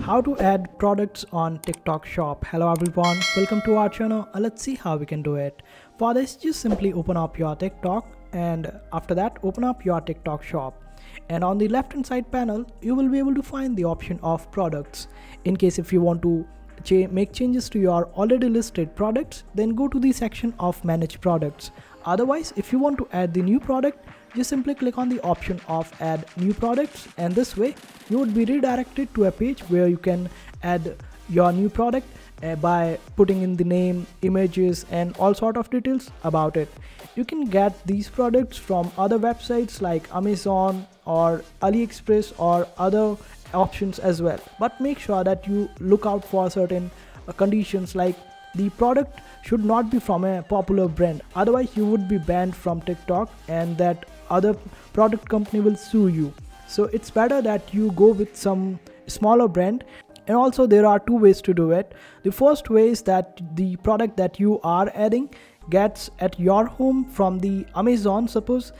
How to add products on TikTok shop. Hello everyone, welcome to our channel. Let's see how we can do it. For this, just simply open up your TikTok, and after that open up your TikTok shop, and on the left hand side panel you will be able to find the option of products. In case if you want to make changes to your already listed products, then go to the section of manage products. Otherwise, if you want to add the new product, just simply click on the option of add new products, and this way you would be redirected to a page where you can add your new product by putting in the name, images and all sort of details about it. You can get these products from other websites like Amazon or AliExpress or other options as well, but make sure that you look out for certain conditions, like the product should not be from a popular brand, otherwise you would be banned from TikTok and that other product company will sue you. So it's better that you go with some smaller brand. And also there are two ways to do it. The first way is that the product that you are adding gets at your home from the Amazon, suppose,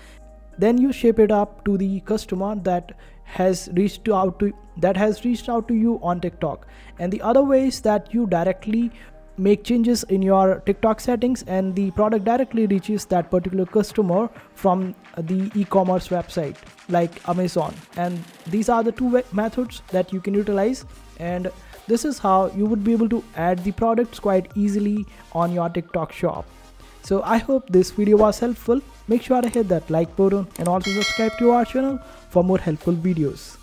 then you ship it up to the customer that has reached out to you on TikTok. And the other way is that you directly make changes in your TikTok settings and the product directly reaches that particular customer from the e-commerce website like Amazon. And these are the two methods that you can utilize, and this is how you would be able to add the products quite easily on your TikTok shop. So I hope this video was helpful. Make sure to hit that like button and also subscribe to our channel for more helpful videos.